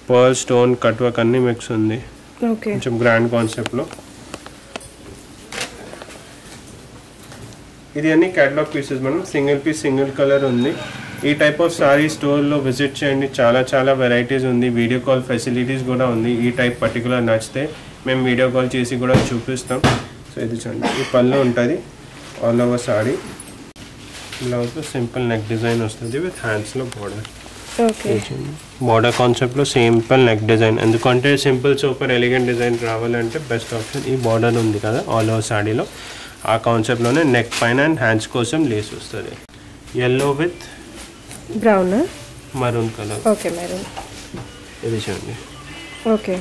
Pearl stone cut work అన్ని mix ఉంది. Okay, కొంచెం గ్రాండ్ కాన్సెప్ట్ లో. ఇది అన్ని కేటలాగ్ పీసెస్ మనం, సింగిల్ పీస్ సింగిల్ కలర్ ఉంది. ఈ టైప్ ఆఫ్ సారీ స్టోర్లో విజిట్ చేయండి, చాలా వెరైటీస్ ఉంది. వీడియో కాల్ ఫెసిలిటీస్ కూడా ఉంది. ఈ టైప్ పర్టికులర్ నచ్చితే మేము వీడియో కాల్ చేసి కూడా చూపిస్తాం. సో ఇది చూడండి, ఈ పళ్ళు ఉంటుంది ఆల్ ఓవర్ సారీ. బ్లౌజ్లో సింపుల్ నెక్ డిజైన్ వస్తుంది విత్ హ్యాండ్స్లో బార్డర్. బార్డర్ కాన్సెప్ట్లో సింపుల్ నెక్ డిజైన్, ఎందుకంటే సింపుల్ సూపర్ ఎలిగెంట్ డిజైన్ రావాలంటే బెస్ట్ ఆప్షన్ ఈ బార్డర్ ఉంది కదా ఆల్ ఓవర్ సారీలో. ఆ కాన్సెప్ట్లోనే నెక్ పైన అండ్ హ్యాండ్స్ కోసం లేస్ వస్తుంది. Yellow with brown maroon colour. Okay, maroon. ఇది చూడండి, ఓకే,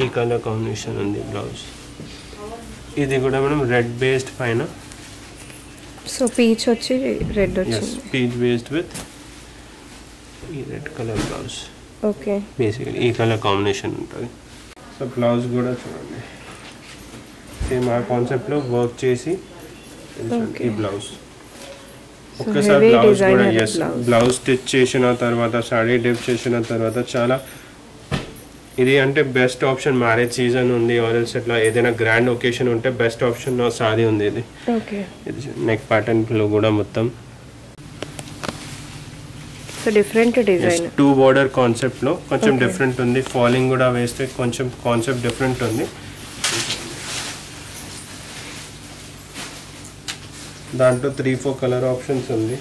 ఈ కలర్ కాంబినేషన్ ఉంది బ్లౌజ్. ఇది కూడా మనం రెడ్ బేస్డ్ పైన, సో పీచ్ వచ్చి రెడ్ వచ్చింది. పీచ్ బేస్డ్ విత్ ఈ red colour blouse. Okay, basically ఈ కలర్ కాంబినేషన్ ఉంటుంది. సో బ్లౌజ్ కూడా చూడండి సేమ్ ఆ కాన్సెప్ట్లో వర్క్ చేసి ఈ బ్లౌజ్. ఒక్కసారి బ్లౌజ్ కూడా బ్లౌజ్ స్టిచ్ చేసిన తర్వాత సారీ డిప్ చేసిన తర్వాత చాలా ఇది అంటే బెస్ట్ ఆప్షన్. మ్యారేజ్ సీజన్ ఉంది ఆర్ఎల్స్ ఎట్లా ఏదైనా గ్రాండ్ ఒకేషన్ ఉంటే బెస్ట్ ఆప్షన్ సారీ ఉంది ఇది. ఓకే, ఇది నెక్ ప్యాటర్న్లో కూడా మొత్తం డిఫరెంట్ డిజైన్, 2 బార్డర్ కాన్సెప్ట్లో కొంచెం డిఫరెంట్ ఉంది. ఫాలింగ్ కూడా వేస్తే కొంచెం కాన్సెప్ట్ డిఫరెంట్ ఉంది. దాంట్లో 3-4 కలర్ ఆప్షన్స్ ఉంది.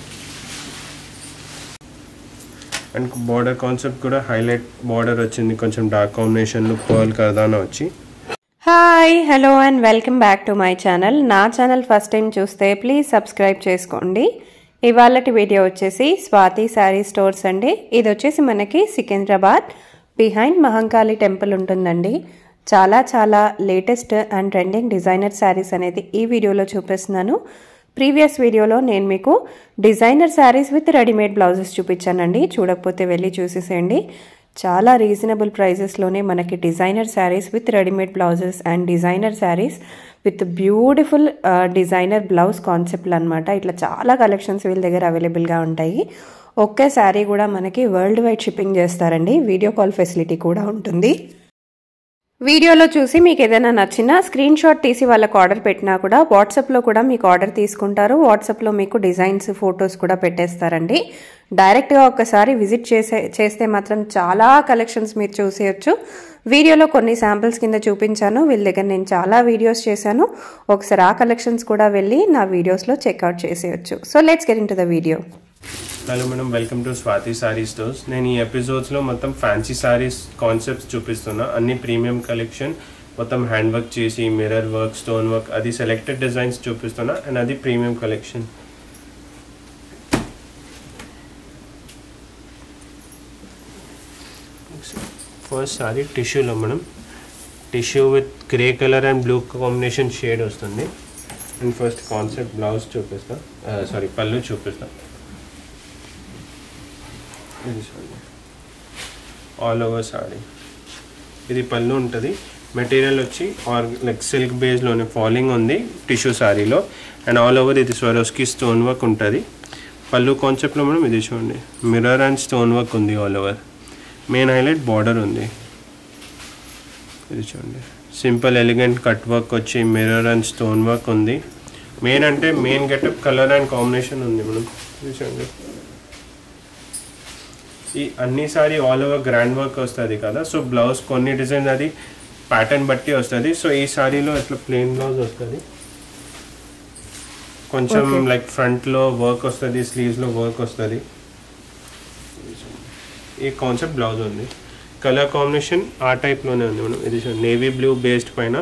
అండ్ బార్డర్ కాన్సెప్ట్ కూడా హైలైట్ బార్డర్ వచ్చింది, కొంచెం డార్క్ కాంబినేషన్లో పర్ల్ కర్దానా వచ్చి. Hi, hello and welcome back to my channel. నా ఛానల్ ఫస్ట్ టైం చూస్తే ప్లీజ్ సబ్స్క్రైబ్ చేసుకోండి. ఇవాళటి వీడియో వచ్చేసి స్వాతి శారీ స్టోర్స్ అండి. ఇది వచ్చేసి మనకి సికింద్రాబాద్ బిహైండ్ మహంకాళి టెంపుల్ ఉంటుందండి. చాలా latest and trending designer sarees అనేది ఈ వీడియోలో చూపిస్తున్నాను. ప్రీవియస్ వీడియోలో నేను మీకు designer sarees with readymade blouses చూపించానండి. చూడకపోతే వెళ్ళి చూసేసేయండి. చాలా రీజనబుల్ ప్రైజెస్లోనే మనకి designer sarees with readymade blouses and designer sarees with beautiful designer blouse కాన్సెప్ట్లు అనమాట. ఇట్లా చాలా కలెక్షన్స్ వీళ్ళ దగ్గర అవైలబుల్గా ఉంటాయి. ఒకే శారీ కూడా మనకి వరల్డ్ వైడ్ షిప్పింగ్ చేస్తారండి. వీడియో కాల్ ఫెసిలిటీ కూడా ఉంటుంది. వీడియోలో చూసి మీకు ఏదైనా నచ్చినా స్క్రీన్ షాట్ తీసి వాళ్ళకి ఆర్డర్ పెట్టినా కూడా వాట్సాప్లో కూడా మీకు ఆర్డర్ తీసుకుంటారు. వాట్సాప్లో మీకు డిజైన్స్ ఫొటోస్ కూడా పెట్టేస్తారండి. డైరెక్ట్గా ఒక్కసారి విజిట్ చేస్తే మాత్రం చాలా కలెక్షన్స్ మీరు చూసేయచ్చు. వీడియోలో కొన్ని శాంపిల్స్ కింద చూపించాను. వీళ్ళ దగ్గర నేను చాలా వీడియోస్ చేశాను. ఒకసారి ఆ కలెక్షన్స్ కూడా వెళ్ళి నా వీడియోస్లో చెక్అవుట్ చేసేయచ్చు. So let's get into the video. Hello madam, welcome to Swathi sorry stores. నేను ఈ ఎపిసోడ్స్లో మొత్తం ఫ్యాన్సీ సారీస్ కాన్సెప్ట్స్ చూపిస్తున్నా. అన్ని ప్రీమియం కలెక్షన్, మొత్తం హ్యాండ్ వర్క్ చేసి మిర్రర్ వర్క్, స్టోన్ వర్క్, అది సెలెక్టెడ్ డిజైన్స్ చూపిస్తున్నా. అండ్ అది ప్రీమియం కలెక్షన్. ఫస్ట్ సారీ టిష్యూలో మనం, tissue with grey colour and blue combination shade వస్తుంది. అండ్ ఫస్ట్ కాన్సెప్ట్ బ్లౌజ్ చూపిస్తా, పళ్ళు చూపిస్తా. ఆల్ ఓవర్ సారీ ఇది పళ్ళు ఉంటుంది. మెటీరియల్ వచ్చి లైక్ సిల్క్ బేస్లోనే ఫాలింగ్ ఉంది టిష్యూ సారీలో. అండ్ ఆల్ ఓవర్ ఇది స్వరోస్కి స్టోన్ వర్క్ ఉంటుంది. పళ్ళు కాన్సెప్ట్లో మనం ఇది చూడండి, మిర్రర్ అండ్ స్టోన్ వర్క్ ఉంది all over. Main highlight border ఉంది. ఇది చూడండి, సింపుల్ ఎలిగెంట్ కట్ వర్క్ వచ్చి మిర్రర్ అండ్ స్టోన్ వర్క్ ఉంది. మెయిన్ అంటే main getup colour and combination ఉంది మనం. ఇది చూడండి, ఈ అన్ని sorry all over grand work వస్తుంది కదా. సో బ్లౌజ్ కొన్ని డిజైన్ అది ప్యాటర్న్ బట్టి వస్తుంది. సో ఈ సారీలో ఇట్లా ప్లెయిన్ బ్లౌజ్ వస్తుంది. కొంచెం లైక్ ఫ్రంట్లో వర్క్ వస్తుంది, స్లీవ్స్లో వర్క్ వస్తుంది. ఈ కాన్సెప్ట్ బ్లౌజ్ ఉంది. కలర్ కాంబినేషన్ ఆ టైప్లోనే ఉంది మనం. ఇది నేవీ బ్లూ బేస్డ్ పైన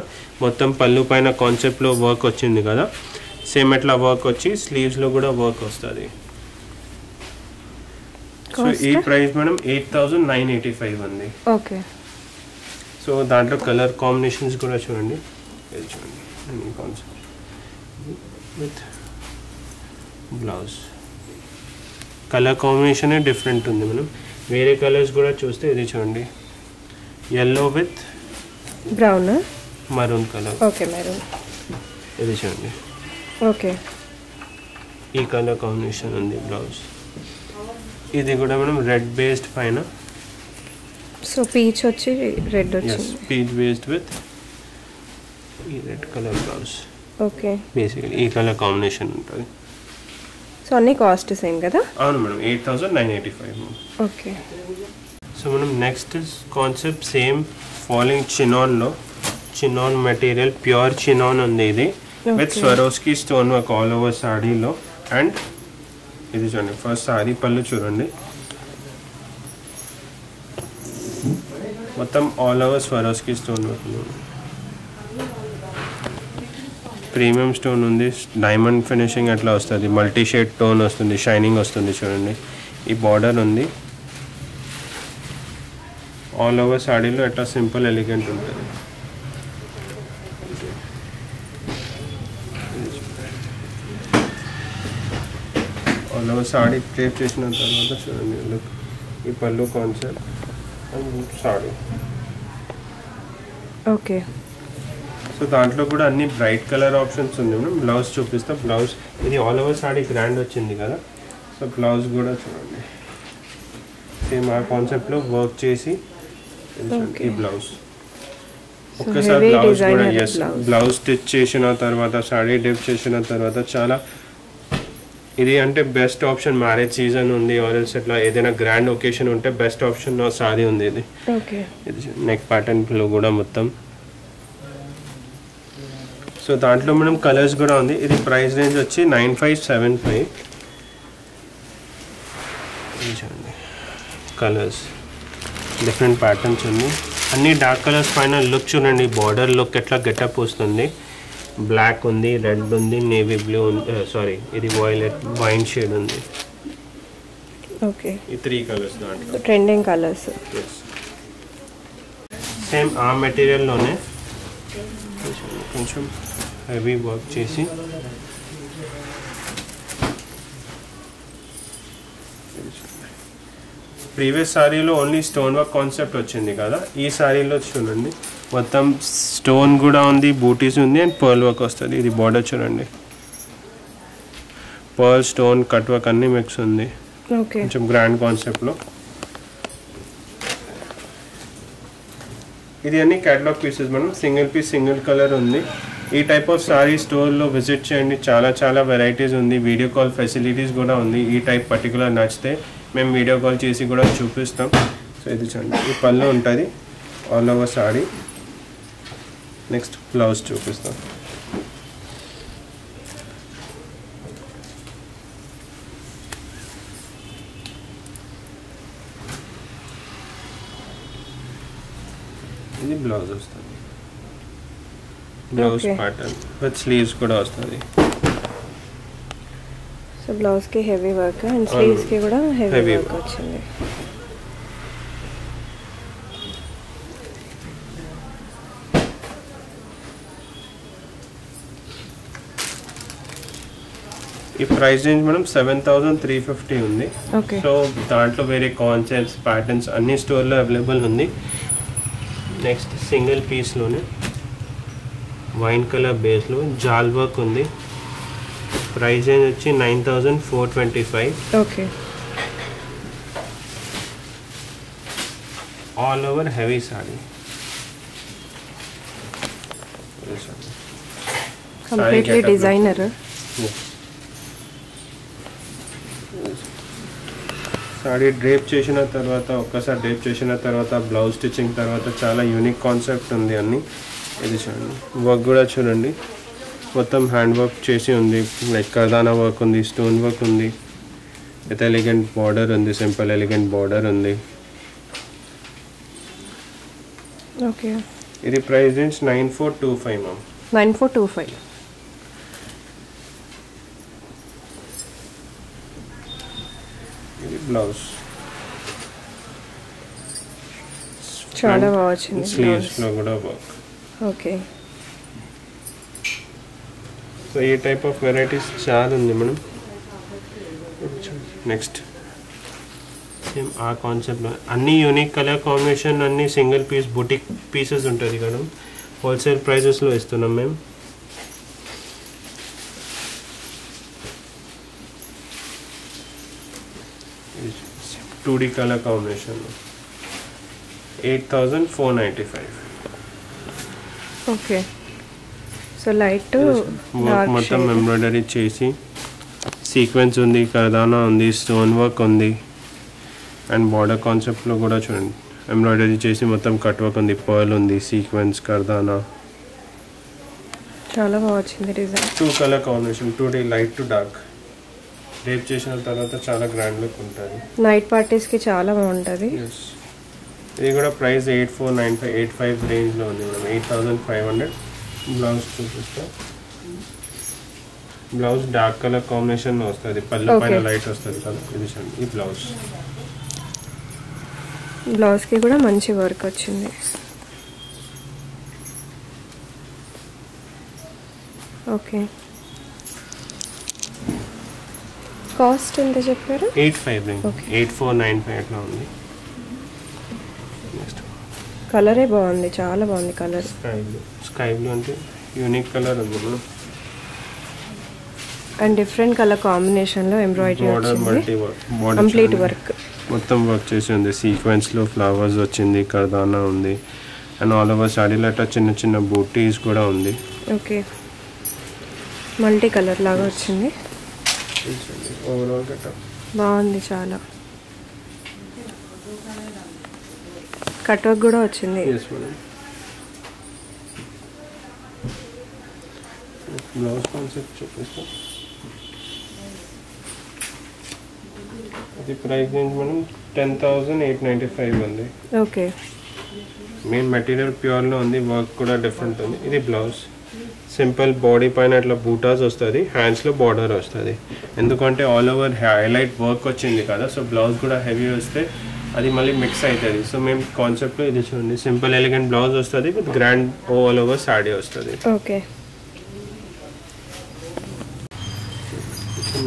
మొత్తం పళ్ళు పైన కాన్సెప్ట్లో వర్క్ వచ్చింది కదా. సేమ్ ఎట్లా వర్క్ వచ్చి స్లీవ్స్లో కూడా వర్క్ వస్తుంది. సో ఈ ప్రైస్ మనం 8,985 ఉంది. ఓకే, సో దాంట్లో కలర్ కాంబినేషన్స్ కూడా చూడండి. ఇది చూడండి concept with blouse. Colour combination different ఉంది. మనం వేరే కలర్స్ కూడా చూస్తే ఇది చూడండి, yellow with brown maroon color. Okay, maroon. ఇది చూడండి. Okay. ఈ కలర్ కాంబినేషన్ ఉంది బ్లౌజ్. ఇది కూడా మనం రెడ్ బేస్డ్ పైన సో పీచ్ వచ్చి రెడ్ వచ్చింది. పీచ్ బేస్డ్ విత్ ఈ red colour blouse. Okay, basically ఈ కలర్ కాంబినేషన్ ఉంటుంది. సో అన్ని కాస్ట్ సేమ్ కదా? అవును మేడం, 8,985. ఓకే. సో మనం నెక్స్ట్ కాన్సెప్ట్ సేమ్ ఫాలింగ్ చినాన్లో, చినాన్ మెటీరియల్ ప్యూర్ చినాన్ ఉంది ఇది with Swarovski stone work all over సాడీలో. అండ్ ఇది చూడండి, ఫస్ట్ సారీ పళ్ళు చూడండి, మొత్తం all over Swarovski stone work, premium stone ఉంది, డైమండ్ ఫినిషింగ్ అట్లా వస్తుంది, మల్టీ షేడ్ టోన్ వస్తుంది, షైనింగ్ వస్తుంది చూడండి. ఈ బార్డర్ ఉంది ఆల్ ఓవర్ సాడీలో, అట్లా సింపుల్ ఎలిగెంట్ ఉంటుంది. ఆల్ ఓవర్ సాడీ డ్రేప్ చేసిన తర్వాత చూడండి లుక్, ఈ పళ్ళు concept and saree. Okay. So దాంట్లో కూడా అన్ని బ్రైట్ కలర్ ఆప్షన్స్ ఉంది మేడం. బ్లౌజ్ చూపిస్తా. బ్లౌజ్ ఇది ఆల్ ఓవర్ సాడీ గ్రాండ్ వచ్చింది కదా, సో బ్లౌజ్ కూడా చూడండి సేమ్ ఆ కాన్సెప్ట్లో వర్క్ చేసి ఈ బ్లౌజ్. ఒక్కసారి బ్లౌజ్ కూడా ఎస్, బ్లౌజ్ స్టిచ్ చేసిన తర్వాత సాడీ డిప్ చేసిన తర్వాత చాలా ఇది అంటే బెస్ట్ ఆప్షన్. మ్యారేజ్ సీజన్ ఉంది ఆర్ఎల్స్ ఇట్లా ఏదైనా గ్రాండ్ ఒకేషన్ ఉంటే బెస్ట్ ఆప్షన్ సారీ ఉంది ఇది. ఇది నెక్ ప్యాటర్న్లో కూడా మొత్తం. సో దాంట్లో మనం కలర్స్ కూడా ఉంది. ఇది ప్రైస్ రేంజ్ వచ్చి 9575. కలర్స్ డిఫరెంట్ ప్యాటర్న్స్ ఉంది, అన్ని డార్క్ కలర్స్ పైన లుక్ చూడండి. బార్డర్ లుక్ ఎట్లా గెటప్ వస్తుంది. బ్లాక్ ఉంది, రెడ్ ఉంది, నేవీ బ్లూ ఉంది, సారీ ఇది వైలెట్ వైన్ షేడ్ ఉంది. ఓకే, ఈ 3 కలర్స్ దాంట్లో ట్రెండింగ్ కలర్స్. సేమ్ ఆ మెటీరియల్లోనే కొంచెం హెవీ వర్క్ చేసి ప్రీవియస్ సారీలో ఓన్లీ స్టోన్ వర్క్ కాన్సెప్ట్ వచ్చింది కదా, ఈ సారీలో చూడండి మొత్తం స్టోన్ కూడా ఉంది, బూటీస్ ఉంది అండ్ పర్ల్ వర్క్ వస్తుంది. ఇది బార్డర్ చూడండి, పర్ల్ స్టోన్ కట్ వర్క్ అన్ని మిక్స్ ఉంది. కొంచెం గ్రాండ్ కాన్సెప్ట్లో. ఇది అన్ని క్యాటలాగ్ పీసెస్ మనం, సింగిల్ పీస్ సింగిల్ కలర్ ఉంది. ఈ టైప్ ఆఫ్ సారీ స్టోర్లో విజిట్ చేయండి, చాలా చాలా వెరైటీస్ ఉంది. వీడియో కాల్ ఫెసిలిటీస్ కూడా ఉంది. ఈ టైప్ పర్టికులర్ నచ్చితే మేము వీడియో కాల్ చేసి కూడా చూపిస్తాం. సో ఇది చూడండి, ఈ పళ్ళు ఉంటుంది all over sorry. Next blouse చూపిస్తాం. ఇది బ్లౌజ్ వస్తుంది, బ్లౌజ్ ప్యాటర్న్ విత్ స్లీవ్స్ కూడా వస్తుంది. సో బ్లౌజ్ కి హెవీ వర్క్ అండ్ స్లీవ్స్ కి కూడా హెవీ వర్క్ వచ్చింది. ఈ ప్రైస్ రేంజ్ మనం 7350 ఉంది. సో దాంట్లో వేరే కాన్సెప్ట్స్ ప్యాటర్న్స్ అన్ని స్టోర్లో అవైలబుల్ ఉంది. నెక్స్ట్ సింగిల్ పీస్లోనే వైన్ కలర్ బేస్లో జాల్ వర్క్ ఉంది. ప్రైస్ రేంజ్ వచ్చి 9425. Okay, all over heavy saree, completely designer. Saree drape చేసిన తర్వాత ఒక్కసారి డ్రేప్ చేసిన తర్వాత బ్లౌజ్ స్టిచ్చింగ్ తర్వాత చాలా యూనిక్ కాన్సెప్ట్ ఉంది అన్ని. ఇది చూడండి, వర్క్ కూడా చూడండి మొత్తం హ్యాండ్ వర్క్ చేసి ఉంది. లైక్ కర్దానా వర్క్ ఉంది, స్టోన్ వర్క్ ఉంది, విత్ ఎలిగెంట్ బార్డర్ ఉంది, సింపుల్ ఎలిగెంట్ బార్డర్ ఉంది. ఓకే, ఇది ప్రైస్ రేంజ్ 9425 మ్యామ్. 9425. ఇది బ్లౌజ్ చాలా బాగా వచ్చింది. స్లీవ్స్లో కూడా వర్క్. ఓకే, సో ఈ టైప్ ఆఫ్ వెరైటీస్ చాలా ఉంది మనం. నెక్స్ట్ సేమ్ ఆ కాన్సెప్ట్లో అన్ని యూనిక్ కలర్ కాంబినేషన్, అన్ని సింగిల్ పీస్ బుటిక్ పీసెస్ ఉంటుంది కదా, హోల్సేల్ ప్రైజెస్లో ఇస్తున్నాం మేము. టూ డీ కలర్ కాంబినేషన్లో 8,495. ఓకే. సో లైట్ వర్క్ మొత్తం ఎంబ్రాయిడరీ చేసి సీక్వెన్స్ ఉంది, కర్దానా ఉంది, స్టోన్ వర్క్ ఉంది అండ్ బార్డర్ కాన్సెప్ట్లో కూడా చూడండి ఎంబ్రాయిడరీ చేసి మొత్తం కట్ వర్క్ ఉంది, పర్ల్ ఉంది, సీక్వెన్స్, కర్దానా. చాలా బాగా వచ్చింది design. 2 colour combination, 2D light to dark. Rape చేసిన తర్వాత చాలా గ్రాండ్ లుక్ ఉంటుంది. నైట్ పార్టీస్కి చాలా బాగుంటుంది. ఇది కూడా ప్రైస్ 8495, 85 రేంజ్లో ఉంది మేడం. 8500. బ్లౌజ్ చూపిస్తా. బ్లౌజ్ డార్క్ కలర్ కాంబినేషన్ వస్తుంది, పళ్ళు పైన లైట్ వస్తుంది కదా, ఇది చూడండి. ఈ బ్లౌజ్కి కూడా మంచి వర్క్ వచ్చింది. ఓకే. కాస్ట్ ఎంత చెప్పారు? 85 రేంజ్. 8495 అట్లా ఉంది. నెక్స్ట్ కలరే బాగుంది, చాలా బాగుంది కలర్. స్కై బ్లూ అంటే యూనిక్ కలర్ ఉంది మేడం. అండ్ డిఫరెంట్ కలర్ కాంబినేషన్లో ఎంబ్రాయిడరీ వచ్చింది, కంప్లీట్ వర్క్ మొత్తం వర్క్ చేసి ఉంది. సీక్వెన్స్లో ఫ్లవర్స్ వచ్చింది, కర్దానా ఉంది అండ్ ఆల్ ఓవర్ సాడీలో అట్లా చిన్న చిన్న బూటీస్ కూడా ఉంది. ఓకే. మల్టీ కలర్ లాగా వచ్చింది. ఓవరాల్ గెటప్ బాగుంది చాలా. కట్ వర్క్ కూడా వచ్చింది. బ్లౌజ్ కాన్సెప్ట్ చూపిస్తాం. ఇది ప్రైస్ రేంజ్ మనం 10,895 ఉంది. ఓకే. మెయిన్ మెటీరియల్ ప్యూర్లో ఉంది, వర్క్ కూడా డిఫరెంట్ ఉంది. ఇది బ్లౌజ్ సింపుల్ బాడీ పైన అట్లా బూటాస్ వస్తుంది, హ్యాండ్స్లో బార్డర్ వస్తుంది. ఎందుకంటే ఆల్ ఓవర్ హైలైట్ వర్క్ వచ్చింది కదా, సో బ్లౌజ్ కూడా హెవీ వస్తే అది మళ్ళీ మిక్స్ అవుతుంది. సో మేము కాన్సెప్ట్లో ఇది చూడండి, సింపుల్ ఎలిగెంట్ బ్లౌజ్ వస్తుంది with grand all over saree వస్తుంది. ఓకే.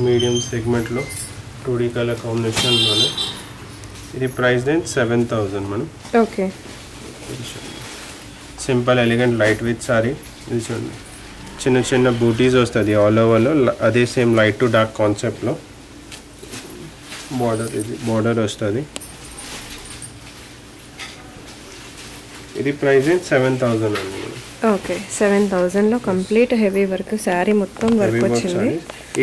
మీడియం సెగ్మెంట్లో 2D కలర్ కాంబినేషన్లోనే. ఇది ప్రైస్ రేంజ్ 7,000 మనం. Okay. Simple elegant light weight saree. ఇది చూడండి చిన్న చిన్న బూటీస్ వస్తుంది ఆల్ ఓవర్లో, అదే సేమ్ లైట్ టు డార్క్ కాన్సెప్ట్లో. బార్డర్, ఇది బార్డర్ వస్తుంది. ఇది ప్రైస్ 7,000 అండి. ఓకే. 7,000లో కంప్లీట్ హెవీ వర్క్ శారీ మొత్తం వర్క్ వచ్చింది.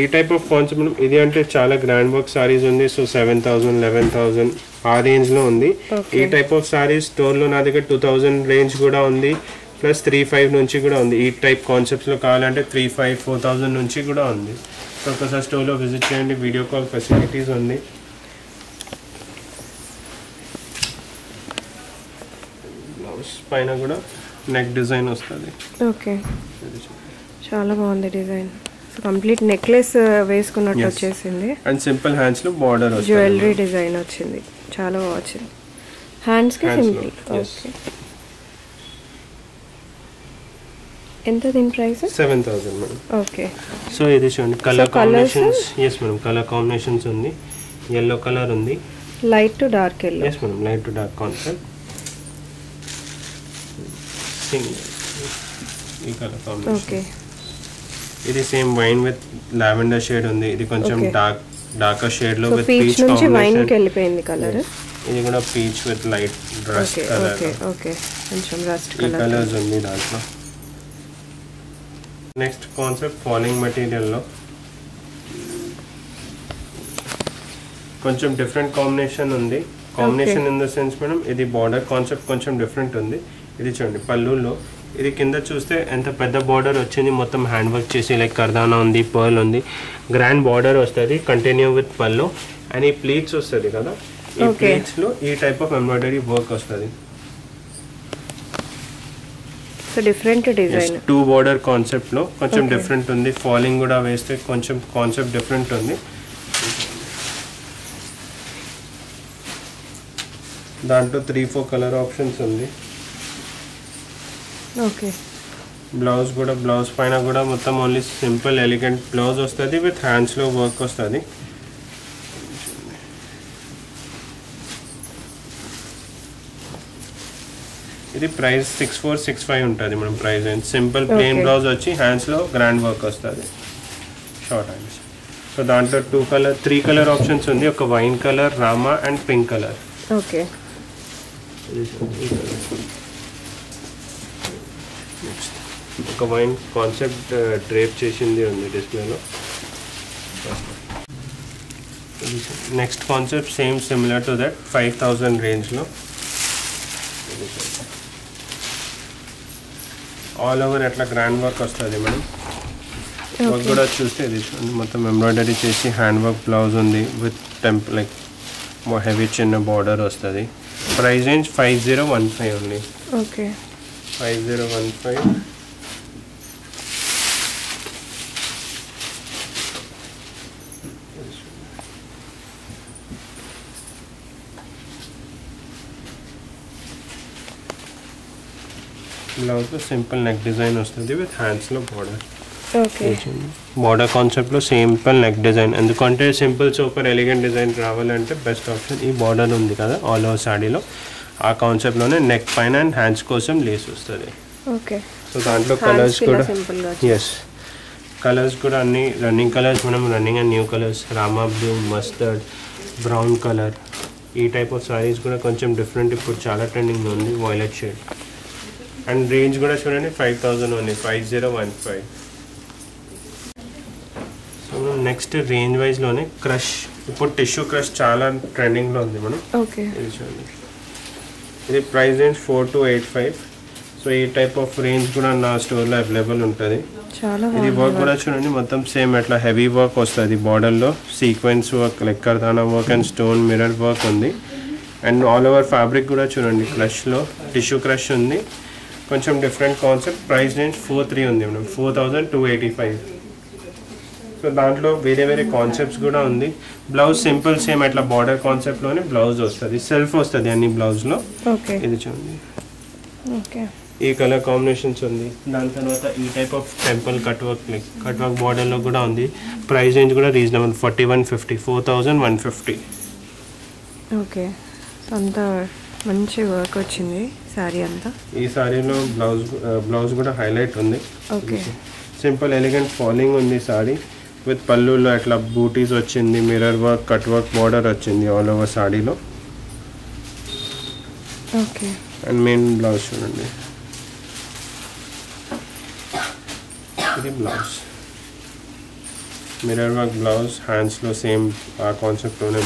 ఈ టైప్ ఆఫ్ కాన్సెప్ట్ మనం ఇది అంటే చాలా గ్రాండ్ వర్క్ సారీస్ ఉంది, సో 7,000, 11,000 ఆ రేంజ్లో ఉంది. ఈ టైప్ ఆఫ్ సారీస్ స్టోర్లో నా దగ్గర 2,000 రేంజ్ కూడా ఉంది, ప్లస్ 3,500 నుంచి కూడా ఉంది. ఈ టైప్ కాన్సెప్ట్స్లో కావాలంటే 3,500, 4,000 నుంచి కూడా ఉంది. సో ఒకసారి స్టోర్లో విజిట్ చేయండి, వీడియో కాల్ ఫెసిలిటీస్ ఉంది. బ్లౌజ్ పైన కూడా నెక్ డిజైన్ వస్తుంది. ఓకే. చాలా బాగుంది డిజైన్. సో కంప్లీట్ నెక్లెస్ వేసుకున్నట్టు వచ్చేసింది. అండ్ సింపుల్ హ్యాండ్స్ లో బార్డర్ వస్తుంది, జ్యువెలరీ డిజైన్ వచ్చింది, చాలా బాగా వచ్చింది. హ్యాండ్స్ కి సింపుల్. ఓకే. ఎంత దీని ప్రైస్? 7,000 మేడం. ఓకే. సో ఇది చూడండి colour combinations. Yes madam, colour combinations ఉంది. yellow కలర్ ఉంది, light to dark yellow. Yes madam, light to dark concept. ఈ కలర్ కాంబినేషన్. ఓకే. ఇది same wine with lavender shade ఉంది. ఇది కొంచెం డార్కర్ షేడ్ లో విత్ పీచ్ నుంచి వైన్ కి వెళ్ళిపోయింది కలర్. ఇది కూడా peach with light rust colour. Okay. Okay. కొంచెం రస్ట్ ఈ కలర్స్ ఉంది దాంట్లో. నెక్స్ట్ కాన్సెప్ట్ ఫాలింగ్ మెటీరియల్ లో కొంచెం డిఫరెంట్ కాంబినేషన్ ఉంది. Combination in the sense madam, ఇది బార్డర్ కాన్సెప్ట్ కొంచెం డిఫరెంట్ ఉంది. ఇది చూడండి పళ్ళులో, ఇది కింద చూస్తే ఎంత పెద్ద బార్డర్ వచ్చింది, మొత్తం హ్యాండ్ వర్క్ చేసి లైక్ కర్దానా ఉంది, పర్ల్ ఉంది, గ్రాండ్ బార్డర్ వస్తుంది కంటిన్యూ విత్ పళ్ళు. అండ్ ఈ ప్లీట్స్ వస్తుంది కదా, ఈ ప్లీట్స్ లో ఈ టైప్ ఆఫ్ ఎంబ్రాయిడరీ వర్క్ వస్తుంది. So different design, 2 border concept లో కొంచెం డిఫరెంట్ ఉంది. ఫాలింగ్ కూడా వేస్తే కొంచెం కాన్సెప్ట్ డిఫరెంట్ ఉంది. దాంట్లో 3-4 కలర్ ఆప్షన్స్ ఉంది. ఓకే. బ్లౌజ్ కూడా, బ్లౌజ్ పైన కూడా మొత్తం ఓన్లీ సింపుల్ ఎలిగెంట్ బ్లౌజ్ వస్తుంది విత్ హ్యాండ్స్ లో వర్క్ వస్తుంది. ఇది ప్రైస్ 6465 ఉంటుంది మనం. ప్రైస్ సింపుల్ ప్లెయిన్ బ్లౌజ్ వచ్చి హ్యాండ్స్ లో గ్రాండ్ వర్క్ వస్తుంది, షార్ట్ హ్యాండ్స్. సో దాంట్లో 3 కలర్ ఆప్షన్స్ ఉంది. ఒక wine colour, Rama and pink colour. Okay. ఒక వైన్ కాన్సెప్ట్ డ్రేప్ చేసింది ఉంది డిస్ప్లేలో. Next concept same similar to that 5000 రేంజ్లో. ఆల్ ఓవర్ అట్లా గ్రాండ్ వర్క్ వస్తుంది మేడం. వర్క్ కూడా చూస్తే ఇది మొత్తం ఎంబ్రాయిడరీ చేసి హ్యాండ్ వర్క్ బ్లౌజ్ ఉంది విత్ లైక్ హెవీ చిన్న బార్డర్ వస్తుంది. Price range 5015 only. Okay 5015. Blouse simple neck design వస్తుంది విత్ హ్యాండ్స్లో బార్డర్. ఓకే బార్డర్ కాన్సెప్ట్లో సింపుల్ నెక్ డిజైన్. ఎందుకంటే సింపుల్ సూపర్ ఎలిగెంట్ డిజైన్ రావాలంటే బెస్ట్ ఆప్షన్ ఈ బార్డర్ ఉంది కదా ఆల్ ఓవర్ శాడీలో, ఆ కాన్సెప్ట్లోనే నెక్ పైన అండ్ హ్యాండ్స్ కోసం లేస్ వస్తుంది. ఓకే సో దాంట్లో కలర్స్ కూడా కలర్స్ కూడా అన్ని రన్నింగ్ కలర్స్ మనం running and new colours Rama blue, mustard, brown colour. ఈ టైప్ ఆఫ్ సారీస్ కూడా కొంచెం డిఫరెంట్ ఇప్పుడు చాలా ట్రెండింగ్ ఉంది, వైలెట్ షేడ్. అండ్ రేంజ్ కూడా చూడండి 5000 ఓన్లీ, 5015. సో నెక్స్ట్ రేంజ్ వైజ్లోనే క్రష్, ఇప్పుడు టిష్యూ క్రష్ చాలా ట్రెండింగ్లో ఉంది మనం. ఓకే ఇది చూడండి, ఇది ప్రైస్ రేంజ్ 4285. సో ఈ టైప్ ఆఫ్ రేంజ్ కూడా నా స్టోర్లో అవైలబుల్ ఉంటుంది. చాలా ఇది వర్క్ కూడా చూడండి మొత్తం సేమ్ అట్లా హెవీ వర్క్ వస్తుంది. బార్డర్లో సీక్వెన్స్ వర్క్, లైక్ కర్దానా work and stone mirror work ఉంది. అండ్ ఆల్ ఓవర్ ఫ్యాబ్రిక్ కూడా చూడండి క్రష్లో టిష్యూ క్రష్ ఉంది, కొంచెం డిఫరెంట్ కాన్సెప్ట్. ప్రైస్ రేంజ్ 43 ఉంది మేడం, 4285. సో దాంట్లో వేరే వేరే కాన్సెప్ట్స్ కూడా ఉంది. బ్లౌజ్ సింపుల్ సేమ్ అట్లా బార్డర్ కాన్సెప్ట్లోనే బ్లౌజ్ వస్తుంది, సెల్ఫ్ వస్తుంది అన్ని బ్లౌజ్లో. ఓకే ఇది చూడండి, ఓకే ఈ కలర్ కాంబినేషన్స్ ఉంది. దాని తర్వాత ఈ type of temple cut work, like cut work బార్డర్లో కూడా ఉంది. ప్రైస్ రేంజ్ కూడా రీజనబుల్, 4150, 4150. ఓకే అంతా మంచి వర్క్ వచ్చింది శారీ అంతా. ఈ శారీలో బ్లౌజ్ కూడా హైలైట్ ఉంది. ఓకే సింపుల్ ఎలిగెంట్ ఫాలింగ్ ఉంది సారీ విత్ పళ్ళులో అట్లా బూటీస్ వచ్చింది, mirror work, cut work border వచ్చింది ఆల్ ఓవర్ సారీలో. ఓకే అండ్ మెయిన్ బ్లౌజ్ చూడండి, ఇది బ్లౌజ్ మిర్రర్ వర్క్ బ్లౌజ్, హ్యాండ్స్లో సేమ్ ఆ కాన్సెప్ట్లోనే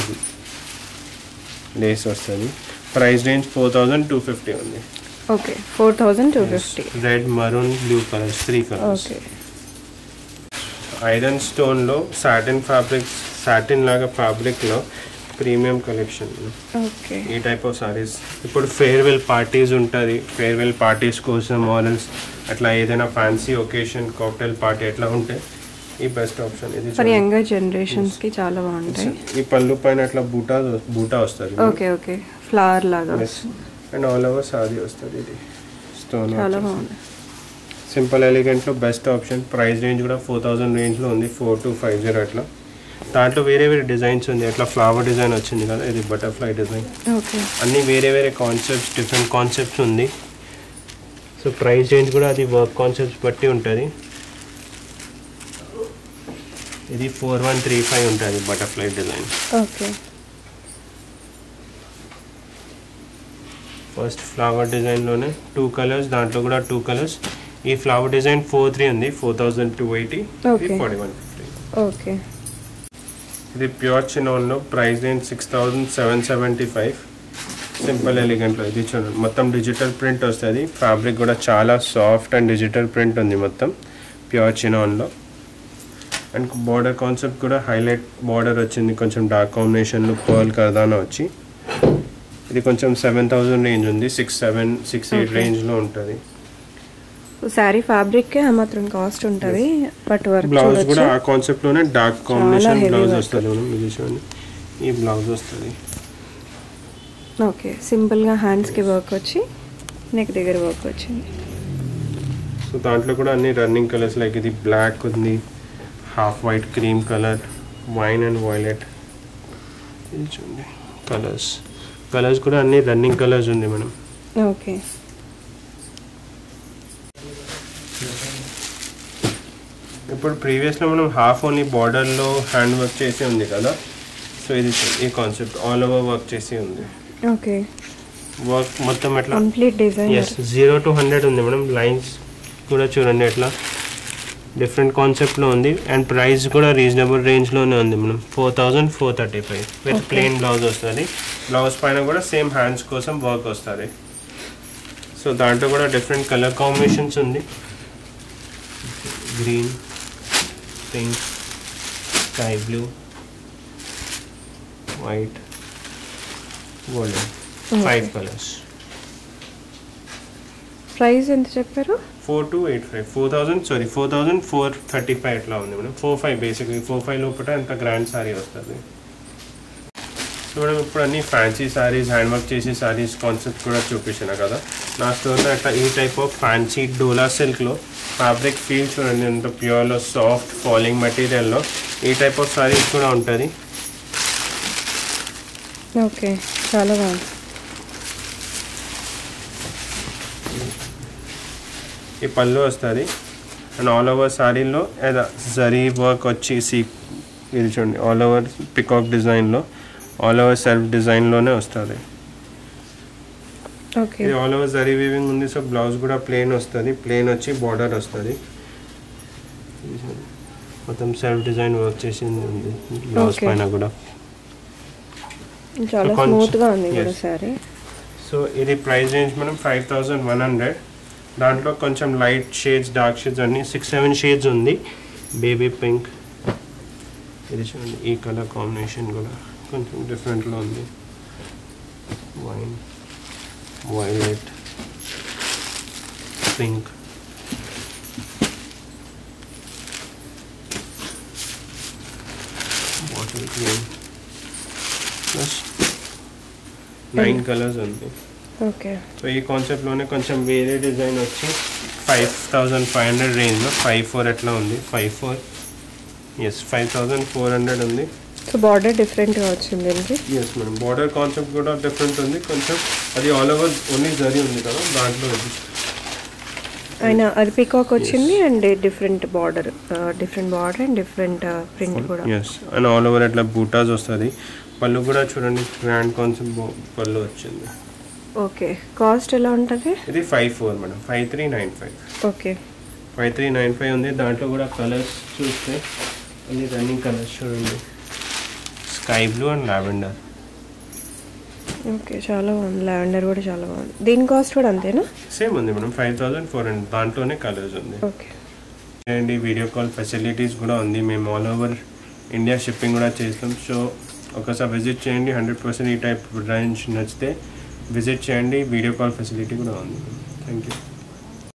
లేస్ వస్తుంది. ప్రైస్ రేంజ్ 4250 ఉంది. Okay 4250. Red, maroon, blue colours, 3 colours. Okay iron స్టోన్లో సాటిన్ ఫ్యాబ్రిక్, సాటిన్ లాగా ఫ్యాబ్రిక్లో ప్రీమియం కలెక్షన్. ఓకే ఈ టైప్ ఆఫ్ సారీస్ ఇప్పుడు ఫేర్వెల్ పార్టీస్ ఉంటుంది, ఫేర్వెల్ పార్టీస్ కోసం మోడల్స్ అట్లా ఏదైనా ఫ్యాన్సీ ఒకేషన్, కాక్టైల్ పార్టీ అట్లా ఉంటే ఈ బెస్ట్ ఆప్షన్. ఇది ఫర్ యంగర్ జనరేషన్స్కి చాలా బాగుంటాయి. ఈ పళ్ళు పైన అట్లా బూటా వస్తుంది. ఓకే ఓకే ఫ్లవర్ లాగా అండ్ ఆల్ ఓవర్ సారీ వస్తుంది. ఇది స్టోన్ చాలా బాగుంది, సింపుల్ ఎలిగెంట్లో బెస్ట్ ఆప్షన్. ప్రైస్ రేంజ్ కూడా 4000 రేంజ్లో ఉంది, 4250 అట్లా. దాంట్లో వేరే వేరే డిజైన్స్ ఉంది, అట్లా ఫ్లవర్ డిజైన్ వచ్చింది కదా, ఇది బటర్ఫ్లై డిజైన్. ఓకే అన్నీ వేరే వేరే కాన్సెప్ట్స్, డిఫరెంట్ కాన్సెప్ట్స్ ఉంది. సో ప్రైస్ రేంజ్ కూడా అది వర్క్ కాన్సెప్ట్స్ బట్టి ఉంటుంది. ఇది 4135 ఉంటుంది butterfly design. Okay first flower డిజైన్లోనే 2 కలర్స్, దాంట్లో కూడా 2 కలర్స్. ఈ ఫ్లవర్ డిజైన్ 43 ఉంది, 4280. ఓకే 4150. ఓకే ఇది ప్యూర్ చినాన్లో ప్రైస్ రేంజ్ 6775. సింపుల్ ఎలిగెంట్లో ఇది చూడండి మొత్తం డిజిటల్ ప్రింట్ వస్తుంది. ఫ్యాబ్రిక్ కూడా చాలా సాఫ్ట్ అండ్ డిజిటల్ ప్రింట్ ఉంది మొత్తం ప్యూర్ చినాన్లో. అండ్ బార్డర్ కాన్సెప్ట్ కూడా హైలైట్ బార్డర్ వచ్చింది, కొంచెం డార్క్ కాంబినేషన్లో పర్ల్ కర్దానా వచ్చి. ఇది కొంచెం 7000 రేంజ్ ఉంది, 6768 రేంజ్లో ఉంటుంది. శారీ ఫ్యాబ్రిక్ ఆ మాత్రం కాస్ట్ ఉంటుంది, బట్ వర్క్ బ్లౌజ్ కూడా ఆ కాన్సెప్ట్లోనే డార్క్ కాంబినేషన్ బ్లౌజ్ వస్తుంది. మనం ఇది చూడండి, ఈ బ్లౌజ్ వస్తుంది. ఓకే సింపుల్గా హ్యాండ్స్కి వర్క్ వచ్చి నెక్ దగ్గర వర్క్ వచ్చింది. సో దాంట్లో కూడా అన్ని రన్నింగ్ కలర్స్, లైక్ ఇది బ్లాక్ ఉంది, half white, cream colour, wine and violet. ఇది చూడండి కలర్స్ కూడా అన్ని రన్నింగ్ కలర్స్ ఉంది మనం. ఓకే ఇప్పుడు ప్రీవియస్లో మనం హాఫ్ ఓన్లీ బార్డర్లో హ్యాండ్ వర్క్ చేసి ఉంది కదా, సో ఇది ఈ కాన్సెప్ట్ ఆల్ ఓవర్ వర్క్ చేసి ఉంది. ఓకే వర్క్ మొత్తం ఎట్లా కంప్లీట్ డిజైన్. ఎస్ 0 to 100 ఉంది మేడం. లైన్స్ కూడా చూడండి ఎట్లా డిఫరెంట్ కాన్సెప్ట్లో ఉంది. అండ్ ప్రైస్ కూడా రీజనబుల్ రేంజ్లోనే ఉంది మేడం. 4435 విత్ ప్లెయిన్ బ్లౌజ్ వస్తుంది. బ్లౌజ్ పైన కూడా సేమ్ హ్యాండ్స్ కోసం వర్క్ వస్తుంది. సో దాంట్లో కూడా డిఫరెంట్ కలర్ కాంబినేషన్స్ ఉంది. Green, pink, sky blue, white, golden, 5 colours. Price ఎంత చెప్పారు? 4435 ఎట్లా ఉంది మేడం. 45 బేసిక్లీ 45 లోపల ఎంత గ్రాండ్ సారీ వస్తుంది. సో మేడం ఇప్పుడు అన్ని ఫ్యాన్సీ సారీస్, హ్యాండ్ వర్క్ చేసే సారీస్ కాన్సెప్ట్ కూడా చూపించాను కదా నా స్టోర్లో. అట్లా ఈ టైప్ ఆఫ్ ఫ్యాన్సీ డోలా సిల్క్లో ఫ్యాబ్రిక్ ఫీల్ చూడండి ఎంత ప్యూర్లో సాఫ్ట్ ఫాలింగ్ మెటీరియల్లో ఈ టైప్ ఆఫ్ సారీస్ కూడా ఉంటుంది. ఓకే, చాలా బాగుంది. ఈ పళ్ళు వస్తుంది అండ్ ఆల్ ఓవర్ సారీలో ఏదో జరీ వర్క్ వచ్చి ఇది చూడండి ఆల్ ఓవర్ పికాక్ డిజైన్లో ఆల్ ఓవర్ సెల్ఫ్ డిజైన్లోనే వస్తుంది. ఓకే, ఇది ఆల్ ఓవర్ జరీ వీవింగ్ ఉంది. సో బ్లౌజ్ కూడా ప్లెయిన్ వస్తుంది. ప్లెయిన్ వచ్చి బార్డర్ వస్తుంది. మొత్తం సెల్ఫ్ డిజైన్ వర్క్ చేసింది ఉంది బ్లౌజ్ పైన కూడా. చాలా స్మూత్గా ఉంది కూడా సారీ. సో ఇది ప్రైస్ రేంజ్ మనం 5100. దాంట్లో కొంచెం లైట్ షేడ్స్, డార్క్ షేడ్స్ అన్ని 6-7 షేడ్స్ ఉంది. బేబీ పింక్, ఇది చూడండి ఈ కలర్ కాంబినేషన్ కూడా కొంచెం డిఫరెంట్లో ఉంది. Wine, violet, pink, bottle green, plus 9 colours ఉంది. ఓకే, సో ఈ కాన్సెప్ట్లోనే కొంచెం వేరే డిజైన్ వచ్చి 5500 రేంజ్లో 54 ఎట్లా ఉంది. 5400 ఉంది. సో బార్డర్ డిఫరెంట్గా వచ్చింది అండి. ఎస్ మేడం, బార్డర్ కాన్సెప్ట్ కూడా డిఫరెంట్ ఉంది కొంచెం. అది ఆల్ ఓవర్ ఓన్లీ జరీ ఉంది కదా దాంట్లో. ఆయన అది పికాక్ వచ్చింది and different border and different print కూడా. ఎస్, అండ్ ఆల్ ఓవర్ అట్లా బూటాస్ వస్తుంది. పళ్ళు కూడా చూడండి గ్రాండ్ కాన్సెప్ట్ పళ్ళు వచ్చింది. ఓకే, కాస్ట్ ఎలా ఉంటుంది? ఇది 54 మేడం. 5395. ఓకే, 5395 ఉంది. దాంట్లో కూడా కలర్స్ చూస్తే అన్ని రన్నింగ్ కలర్స్ చూడండి, sky blue and lavender. Okay, చాలా బాగుంది. లావెండర్ కూడా చాలా బాగుంది. దీని కాస్ట్ కూడా అంతేనా? సేమ్ ఉంది మేడం, 5400. దాంట్లోనే కలర్స్ ఉంది. Okay and video call facilities కూడా ఉంది. మేము ఆల్ ఓవర్ ఇండియా షిప్పింగ్ కూడా చేస్తాం. సో ఒకసారి విజిట్ చేయండి. 100% ఈ టైప్ రేంజ్ నచ్చితే విజిట్ చేయండి. వీడియో కాల్ ఫెసిలిటీ కూడా ఉంది. Thank you.